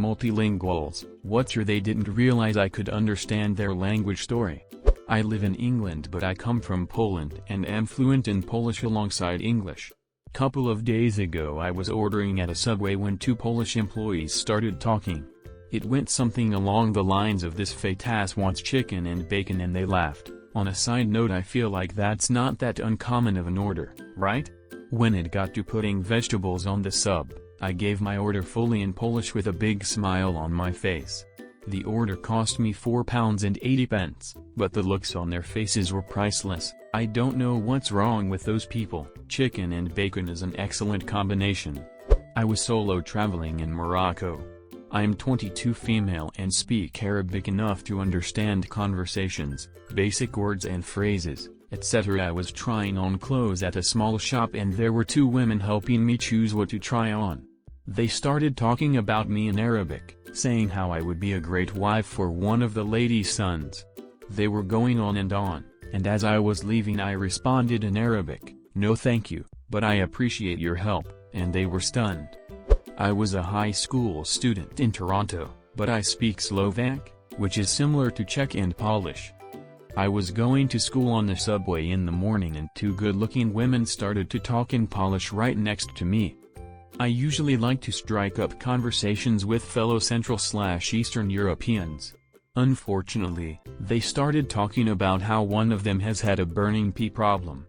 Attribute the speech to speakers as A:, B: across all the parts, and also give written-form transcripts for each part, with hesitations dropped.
A: multilinguals. What's your they didn't realize I could understand their language story. I live in England but I come from Poland and am fluent in Polish alongside English. Couple of days ago I was ordering at a Subway when two Polish employees started talking. It went something along the lines of "this fat ass wants chicken and bacon," and they laughed. On a side note, I feel like that's not that uncommon of an order, right? When it got to putting vegetables on the sub, I gave my order fully in Polish with a big smile on my face. The order cost me £4.80, but the looks on their faces were priceless. I don't know what's wrong with those people. Chicken and bacon is an excellent combination. I was solo traveling in Morocco. I'm 22, female, and speak Arabic enough to understand conversations, basic words and phrases, etc. I was trying on clothes at a small shop and there were two women helping me choose what to try on. They started talking about me in Arabic, saying how I would be a great wife for one of the lady's sons. They were going on, and as I was leaving I responded in Arabic, "No thank you, but I appreciate your help," and they were stunned. I was a high school student in Toronto, but I speak Slovak, which is similar to Czech and Polish. I was going to school on the subway in the morning and two good-looking women started to talk in Polish right next to me. I usually like to strike up conversations with fellow Central/Eastern Europeans. Unfortunately, they started talking about how one of them has had a burning pee problem.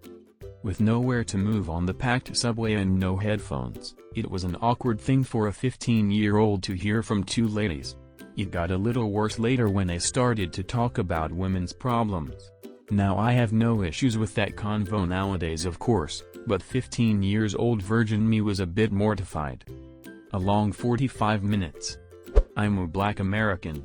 A: With nowhere to move on the packed subway and no headphones, it was an awkward thing for a 15-year-old to hear from two ladies. It got a little worse later when they started to talk about women's problems. Now I have no issues with that convo nowadays, of course, but 15-year-old virgin me was a bit mortified. A long 45 minutes. I'm a black American.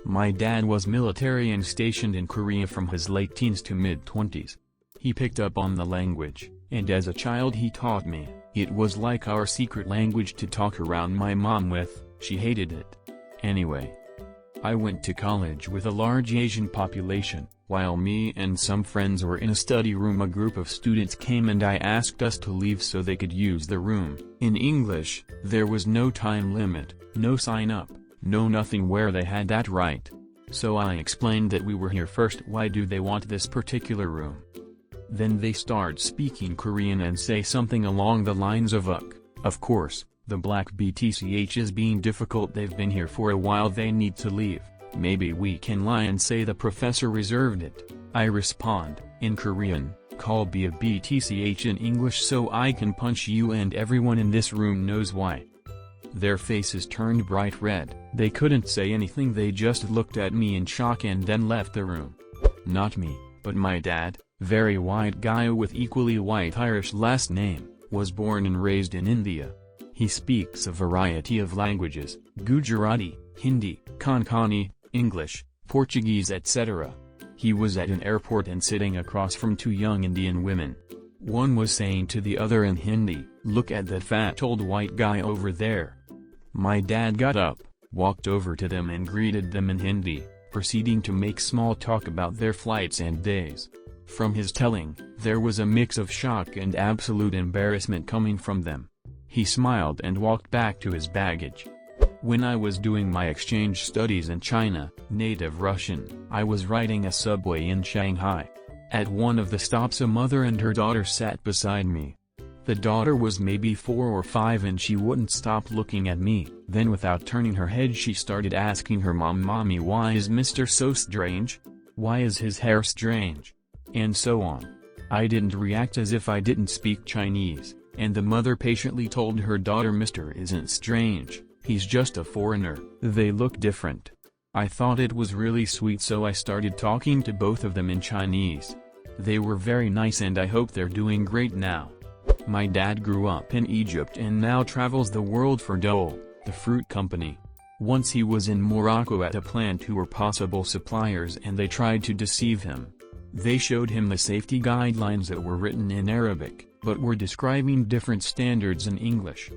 A: My dad was military and stationed in Korea from his late teens to mid-20s. He picked up on the language, and as a child he taught me. It was like our secret language to talk around my mom with. She hated it. Anyway, I went to college with a large Asian population. While me and some friends were in a study room, a group of students came and I asked us to leave so they could use the room. In English, there was no time limit, no sign up, no nothing, where they had that right. So I explained that we were here first, why do they want this particular room? Then they start speaking Korean and say something along the lines of "uk." Of course, the black BTCH is being difficult, they've been here for a while, they need to leave. Maybe we can lie and say the professor reserved it. I respond, in Korean, "Call be a BTCH" in English so I can punch you, and everyone in this room knows why. Their faces turned bright red, they couldn't say anything, they just looked at me in shock and then left the room. Not me, but my dad, very white guy with equally white Irish last name, was born and raised in India. He speaks a variety of languages, Gujarati, Hindi, Konkani, English, Portuguese, etc. He was at an airport and sitting across from two young Indian women. One was saying to the other in Hindi, "Look at that fat old white guy over there." My dad got up, walked over to them and greeted them in Hindi, proceeding to make small talk about their flights and days. From his telling, there was a mix of shock and absolute embarrassment coming from them. He smiled and walked back to his baggage. When I was doing my exchange studies in China, native Russian, I was riding a subway in Shanghai. At one of the stops a mother and her daughter sat beside me. The daughter was maybe 4 or 5 and she wouldn't stop looking at me. Then without turning her head she started asking her mom, "Mommy, why is Mr. so strange? Why is his hair strange?" And so on. I didn't react as if I didn't speak Chinese, and the mother patiently told her daughter, "Mr. isn't strange, he's just a foreigner, they look different." I thought it was really sweet, so I started talking to both of them in Chinese. They were very nice and I hope they're doing great now. My dad grew up in Egypt and now travels the world for Dole, the fruit company. Once he was in Morocco at a plant who were possible suppliers and they tried to deceive him. They showed him the safety guidelines that were written in Arabic, but were describing different standards in English.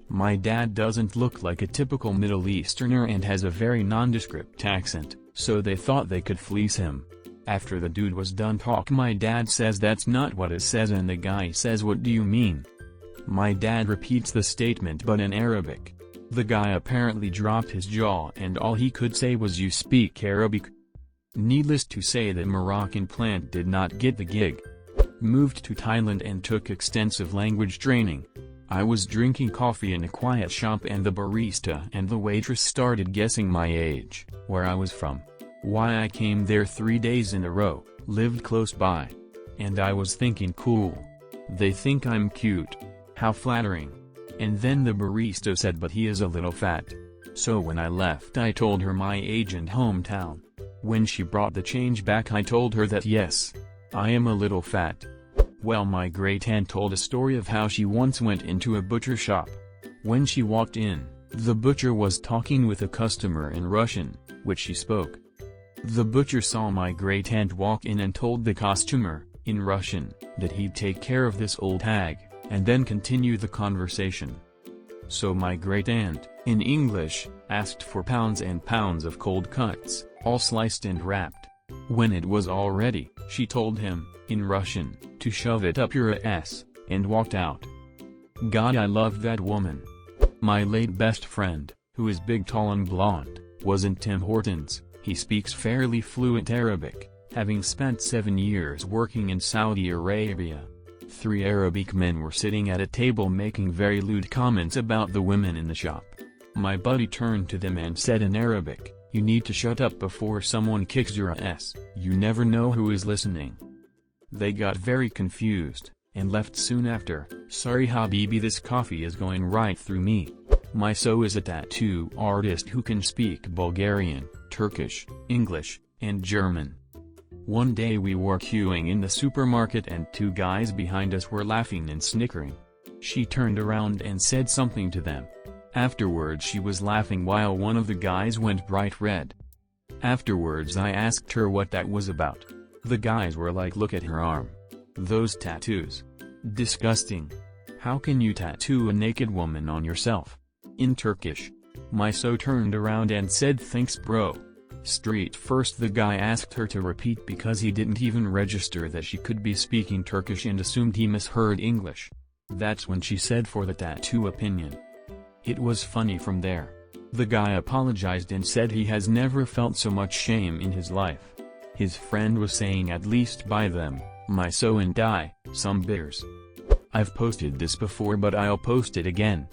A: My dad doesn't look like a typical Middle Easterner and has a very nondescript accent, so they thought they could fleece him. After the dude was done talk, my dad says, "That's not what it says," and the guy says, "What do you mean?" My dad repeats the statement but in Arabic. The guy apparently dropped his jaw and all he could say was, "You speak Arabic?" Needless to say, the Moroccan plant did not get the gig. Moved to Thailand and took extensive language training. I was drinking coffee in a quiet shop and the barista and the waitress started guessing my age, where I was from, why I came there 3 days in a row, lived close by. And I was thinking, cool. They think I'm cute. How flattering. And then the barista said, but he is a little fat. So when I left I told her my age and hometown. When she brought the change back I told her that yes, I am a little fat. Well, my great-aunt told a story of how she once went into a butcher shop. When she walked in, the butcher was talking with a customer in Russian, which she spoke. The butcher saw my great-aunt walk in and told the customer, in Russian, that he'd take care of this old hag, and then continue the conversation. So my great-aunt, in English, asked for pounds and pounds of cold cuts, all sliced and wrapped. When it was all ready, she told him, in Russian, to shove it up your ass, and walked out. God, I loved that woman. My late best friend, who is big, tall and blonde, was in Tim Hortons. He speaks fairly fluent Arabic, having spent 7 years working in Saudi Arabia. 3 Arabic men were sitting at a table making very lewd comments about the women in the shop. My buddy turned to them and said in Arabic, "You need to shut up before someone kicks your ass, you never know who is listening." They got very confused, and left soon after. Sorry Habibi, this coffee is going right through me. My so is a tattoo artist who can speak Bulgarian, Turkish, English, and German. One day we were queuing in the supermarket and 2 guys behind us were laughing and snickering. She turned around and said something to them. Afterwards she was laughing while one of the guys went bright red. Afterwards I asked her what that was about. The guys were like, "Look at her arm. Those tattoos. Disgusting. How can you tattoo a naked woman on yourself?" In Turkish. My so turned around and said, "Thanks bro." Street first the guy asked her to repeat because he didn't even register that she could be speaking Turkish and assumed he misheard English. That's when she said, "For the tattoo opinion." It was funny from there. The guy apologized and said he has never felt so much shame in his life. His friend was saying, "At least buy them, my so and I, some beers." I've posted this before but I'll post it again.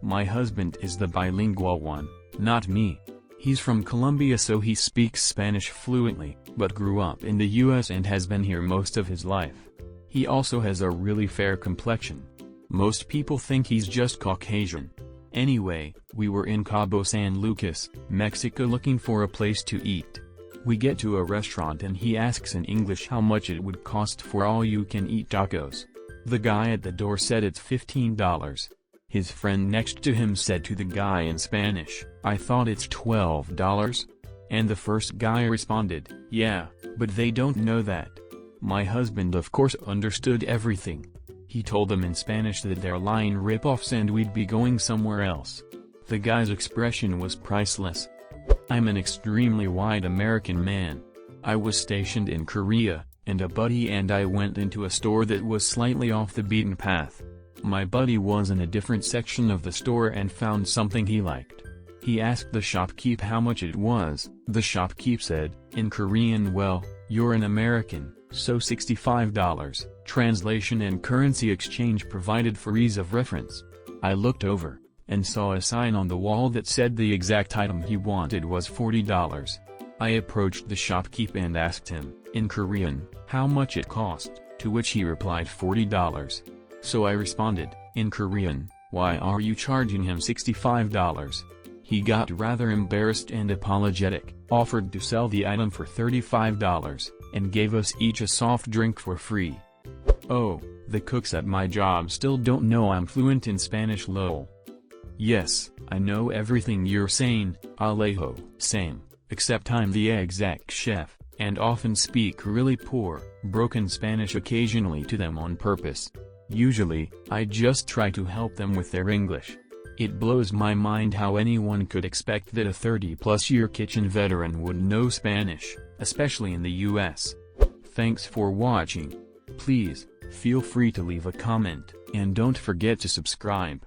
A: My husband is the bilingual one, not me. He's from Colombia so he speaks Spanish fluently, but grew up in the US and has been here most of his life. He also has a really fair complexion. Most people think he's just Caucasian. Anyway, we were in Cabo San Lucas, Mexico looking for a place to eat. We get to a restaurant and he asks in English how much it would cost for all-you-can-eat tacos. The guy at the door said it's $15. His friend next to him said to the guy in Spanish, "I thought it's $12. And the first guy responded, "Yeah, but they don't know that." My husband of course understood everything. He told them in Spanish that they're lying rip-offs and we'd be going somewhere else. The guy's expression was priceless. I'm an extremely white American man. I was stationed in Korea, and a buddy and I went into a store that was slightly off the beaten path. My buddy was in a different section of the store and found something he liked. He asked the shopkeep how much it was. The shopkeep said, in Korean, "Well, you're an American, so $65. Translation and currency exchange provided for ease of reference. I looked over, and saw a sign on the wall that said the exact item he wanted was $40. I approached the shopkeep and asked him, in Korean, how much it cost, to which he replied $40. So I responded, in Korean, "Why are you charging him $65? He got rather embarrassed and apologetic, offered to sell the item for $35, and gave us each a soft drink for free. Oh, the cooks at my job still don't know I'm fluent in Spanish, lol. Yes, I know everything you're saying, Alejo. Same, except I'm the exec chef, and often speak really poor, broken Spanish occasionally to them on purpose. Usually, I just try to help them with their English. It blows my mind how anyone could expect that a 30-plus-year kitchen veteran would know Spanish, especially in the US. Thanks for watching. Please, feel free to leave a comment, and don't forget to subscribe.